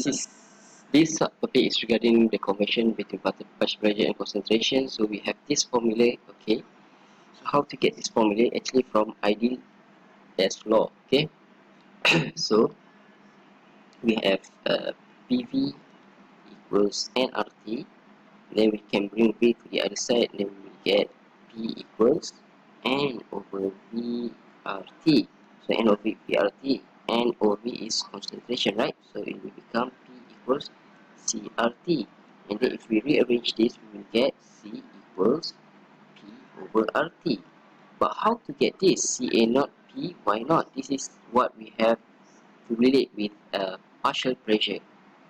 this topic is regarding the conversion between partial pressure and concentration. So we have this formula. Okay, so how to get this formula? Actually from ideal gas law. Okay, so we have PV equals nRT. Then we can bring V to the other side. Then we will get P equals N over VRT. So N over VRT. N over V is concentration, right? So it will become P equals CRT. And then if we rearrange this, we will get C equals P over RT. But how to get this? CA naught P Y naught. This is what we have to relate with partial pressure.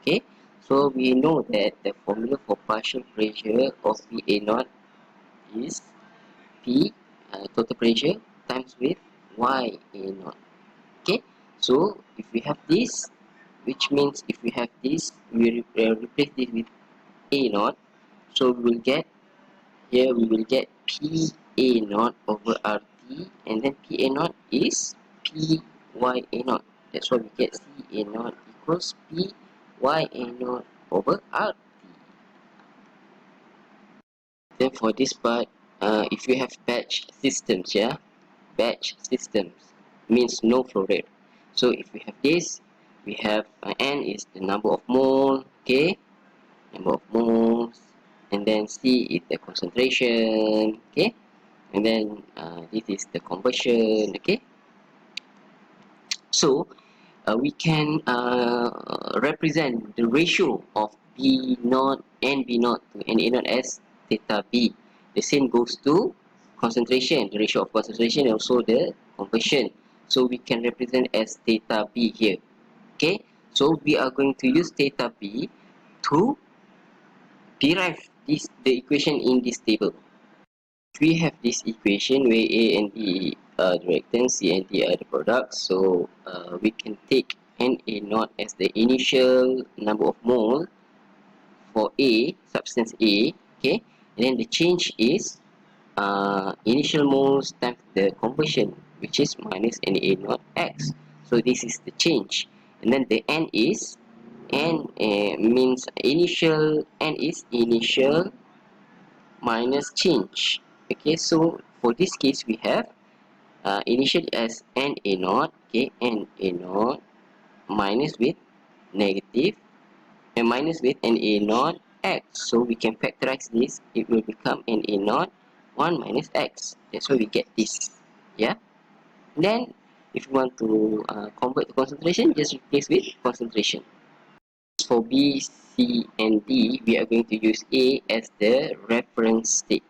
Okay, so we know that the formula for partial pressure of PA naught is P total pressure times with YA naught. Okay, so if we have this, which means if we have this, we replace this with A naught, so we will get here, we will get PA naught over RT, and then PA naught is PYA naught. That's why we get CA naught equals PYA naught over RT. Then for this part, if you have batch systems, yeah, batch systems means no flow rate. So if we have this, we have N is the number of mole, okay, number of moles, and then C is the concentration, okay, and then this is the conversion, okay. So we can represent the ratio of B naught and B naught to NA naught as theta B. The same goes to concentration, the ratio of concentration, and also the conversion. So we can represent as theta B here. Okay, so we are going to use theta B to derive the equation in this table. We have this equation where A and B are the reactants, C and D are the products. So we can take Na naught as the initial number of mole for A, substance A, okay, and then the change is initial moles times the conversion, which is minus Na naught X. So this is the change, and then the N is means initial, N is initial minus change. Okay, so for this case we have initial as Na naught, okay, Na naught minus with negative and minus with Na naught X. So we can factorize this, it will become Na naught 1 minus X. That's why we get this, yeah. Then if you want to convert to concentration, just replace with concentration. For B, C and D, we are going to use A as the reference state.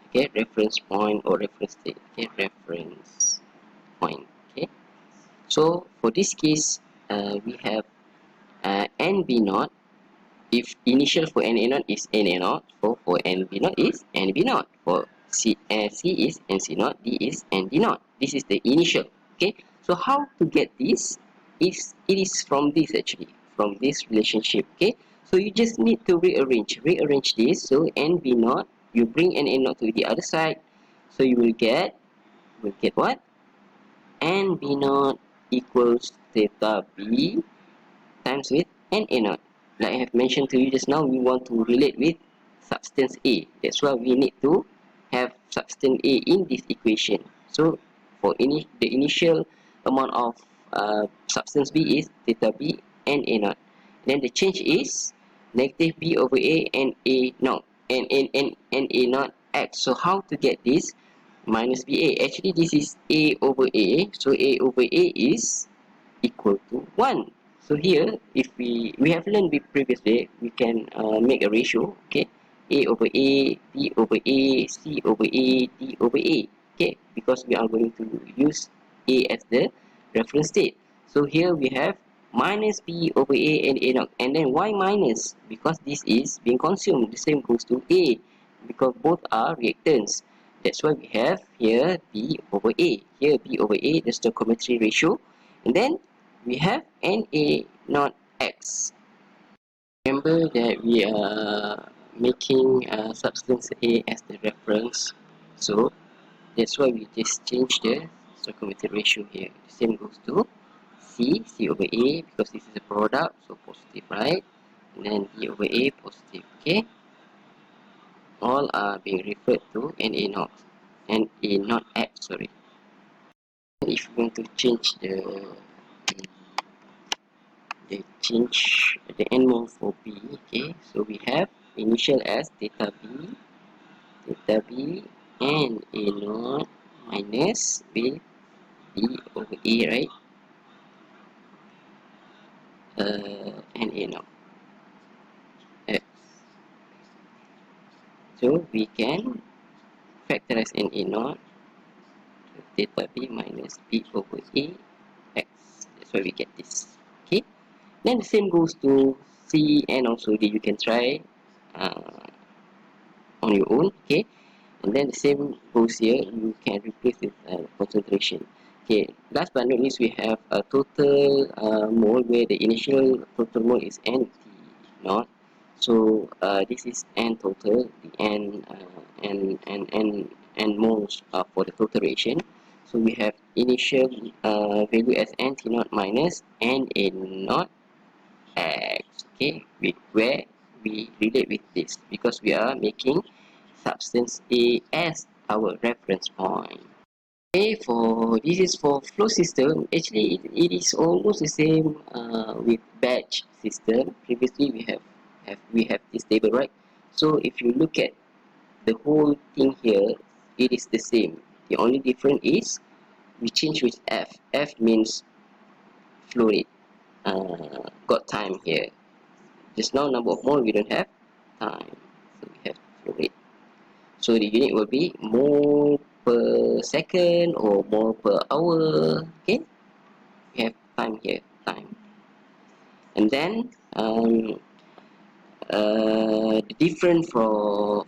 Okay, reference point or reference state. Okay, reference point. Okay, so for this case, we have NB naught. If initial for Na naught is Na naught, so for NB naught is NB naught. For C is NC naught, D is ND naught. This is the initial. Okay, so how to get this? It is from this actually, from this relationship. Okay, so you just need to rearrange this. So NB naught, you bring Na naught to the other side, so you will get what? NB naught equals theta B times with Na naught. Like I have mentioned to you just now, we want to relate with substance A. That's why we need to have substance A in this equation. So for the initial amount of substance B is theta B and A naught. Then the change is negative B over A and A naught and A naught X. So how to get this? Minus BA. Actually this is A over A. So A over A is equal to 1. So here, if we have learned previously, we can make a ratio. Okay, A over A, B over A, C over A, D over A. Okay, because we are going to use A as the reference state. So here we have minus B over A and A naught, and then why minus? Because this is being consumed. The same goes to A, because both are reactants. That's why we have here B over A. Here B over A, the stoichiometry ratio, and then we have Na naught X. Remember that we are making substance A as the reference, so that's why we just change the stoichiometric ratio here. The same goes to C over A, because this is a product, so positive, right? And then D over A, positive, okay? All are being referred to NA naught, NA naught X, sorry. And if you want to change the end mode for B, okay? So we have initial as theta B, and A naught minus with B over A, right? And A naught X. So we can factorize N A naught theta B minus B over A X. That's why we get this. Okay. Then the same goes to C and also D. You can try on your own. Okay. And then the same goes here. You can replace with concentration. Okay. Last but not least, we have a total mole where the initial total mole is N T naught. So this is N total, the N moles for the total reaction. So we have initial value as N T naught minus N A naught X. Okay, where we relate with this because we are making substance A as our reference point. Okay, for this is for flow system. Actually, it is almost the same with batch system. Previously, we have this table, right? So if you look at the whole thing here, it is the same. The only difference is we change with F. F means flow rate. Got time here. Just now number of mole we don't have time, so we have flow rate. So the unit will be mole per second or mole per hour. Okay, we have time here, time. And then the difference for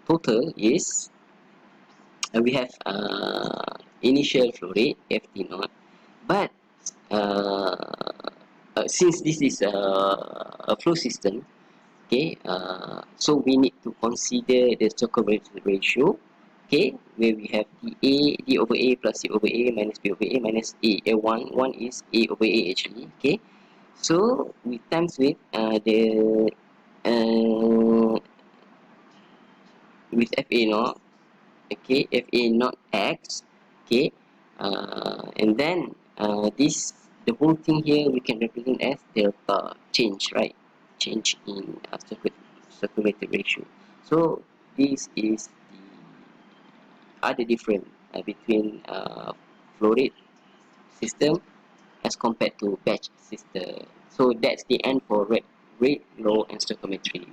total is we have initial flow rate ft naught, but since this is a flow system, okay, so we need to consider the stoichiometric ratio, okay, where we have D over A plus C over A minus B over A minus A. One is A over A actually, okay. So we times with uh, with FA naught, okay, FA naught X, okay, and then this the whole thing here we can represent as delta change, right? Change in circulated ratio. So this is the other difference between flow rate system as compared to batch system. So that's the end for rate, law, and stoichiometry.